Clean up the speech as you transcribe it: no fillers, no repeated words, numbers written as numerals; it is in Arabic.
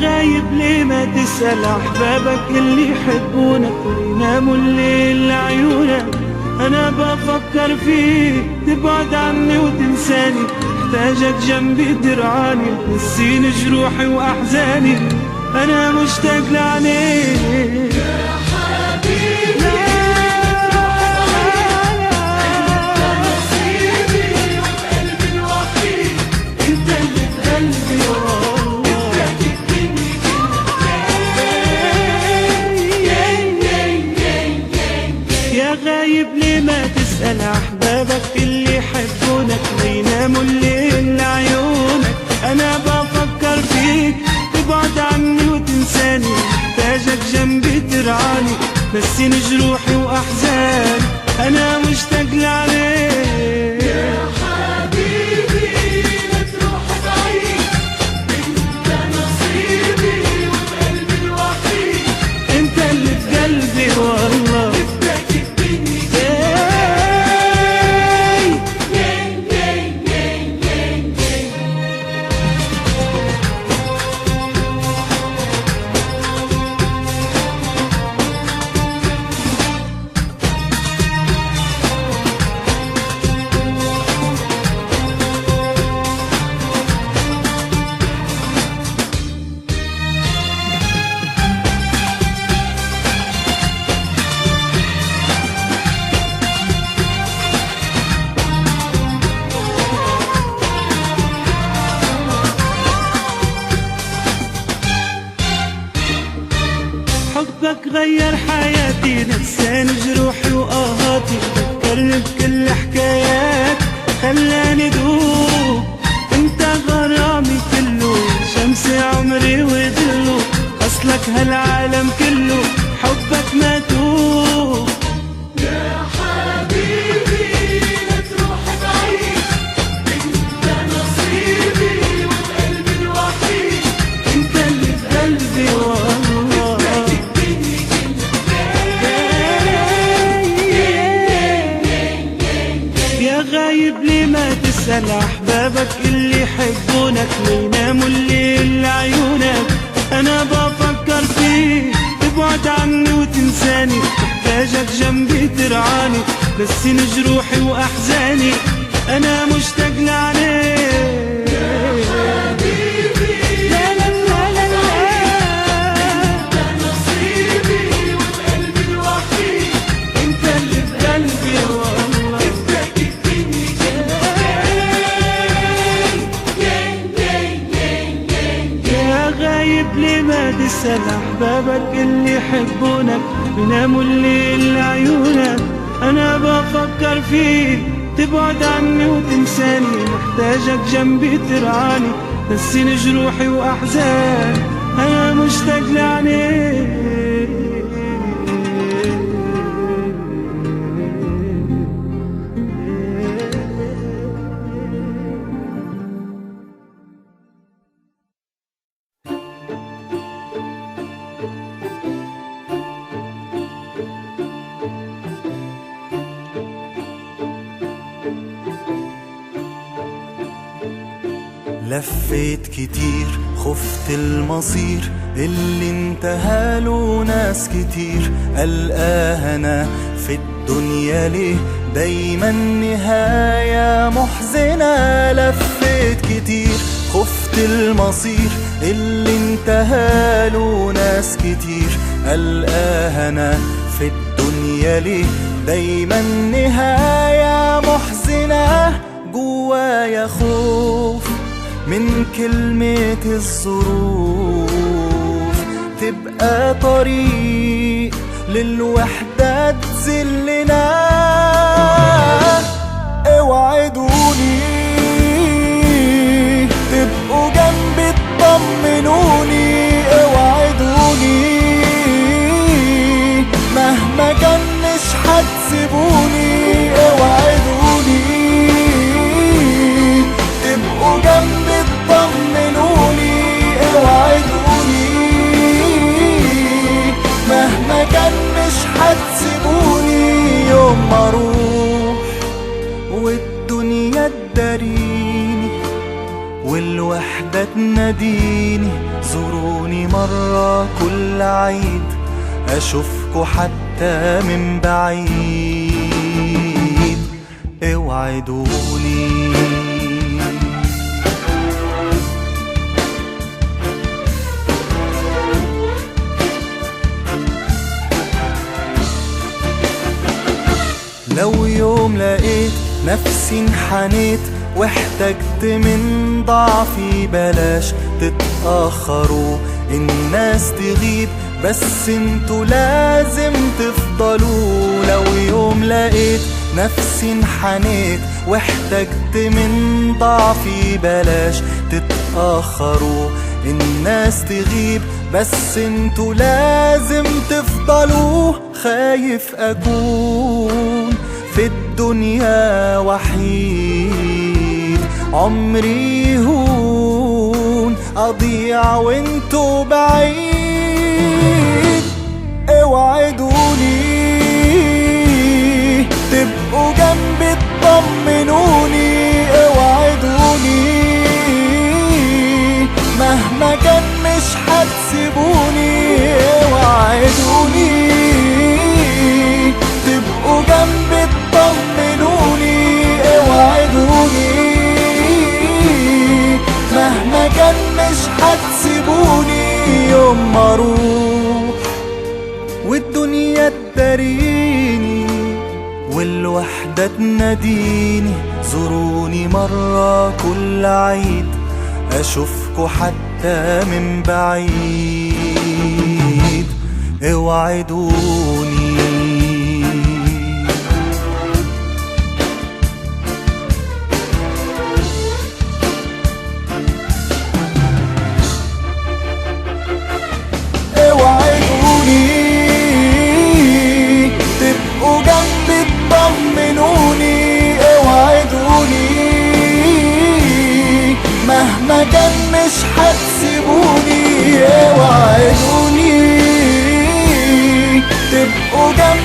غايب ليه ما تسأل أحبابك اللي يحبونك ويناموا الليل لعيونك. أنا بفكر فيك تبعد عني وتنساني، محتاجك جنبي ترعاني تنسيني جروحي وأحزاني. أنا مشتاق لعينيك يا حبيبي، غايب ليه ما تسأل أحبابك اللي يحبونك ويناموا الليل لعيونك. أنا بفكر فيك تبعد عني وتنساني، محتاجك جنبي ترعاني نسيني جروحي وأحزاني. أنا مشتاق لعليك يا حبيبي، لا تروح بعيد، انت نصيبي وقلبي الوحيد، انت اللي في قلبي والله. حبك غير حياتي، نساني جروحي وآهاتي، فكرني بكل حكايات خلاني دوب. انت غرامي كله، شمس عمري وظله، اصلك هالعالم كله حبك ماتوب. يا حبيبي لا تروح بعيد، انت نصيبي وقلبي الوحيد، انت اللي في قلبي والله. غايب ليه ما تسأل أحبابك اللي يحبونك ويناموا الليل لعيونك. أنا بفكر فيك تبعد عني وتنساني، محتاجك جنبي ترعاني نسيني جروحي وأحزاني. أنا مشتاق لعينيك يا حبيبي، لا لا لا لا لا، انت نصيبي وقلبي الوحيد، انت اللي في قلبي والله. غايب ليه ما تسأل أحبابك اللي يحبونك بيناموا الليل لعيونك. أنا بفكر فيك تبعد عني وتنساني، محتاجك جنبي ترعاني نسيني جروحي وأحزاني. أنا مشتاق لعينيك. لفيت كتير خفت المصير اللي انتهاله ناس كتير، ألقاها أنا في الدنيا ليه دايما نهاية محزنة. لفيت كتير خفت المصير اللي انتهاله ناس كتير، ألقاها أنا في الدنيا ليه دايما نهاية محزنة. جوايا خوف من كلمة الظروف تبقى طريق للوحدة تذلنا. اوعدوني تبقوا جنبي تطمنوني، اوعدوني مهما كان مش هتسيبوني، اوعدوني تبقوا جنبي تطمنوني، اوعدوني مهما كان مش هتسيبوني. يوم ما اروح والدنيا تداريني والوحدة تناديني، زوروني مرة كل عيد أشوفكوا حتى من بعيد، اوعدوني. لو يوم لقيت نفسي انحنيت واحتجت من ضعفي، بلاش تتأخروا، الناس تغيب بس انتوا لازم تفضلوا. لو يوم لقيت نفسي انحنيت واحتجت من ضعفي، بلاش تتأخروا، الناس تغيب بس انتوا لازم تفضلوا. خايف أكون في الدنيا وحيد، عمري هون أضيع وانتوا بعيد، اوعدوني تبقوا جنبي تطمنوني، اوعدوني مهما كان مش هتسيبوني، اوعدوني تبقوا جنبي تطمنوني، اوعدوني مهما كان مش هتسيبوني يوم ما اروح والدنيا تداريني والوحدة تناديني. زوروني مرة كل عيد أشوفكوا حتى من بعيد، اوعدوني. اوعدوني تبقوا جنبي تطمنوني، اوعدوني مهما كان مش هتسيبوني، اوعدوني تبقوا جنبي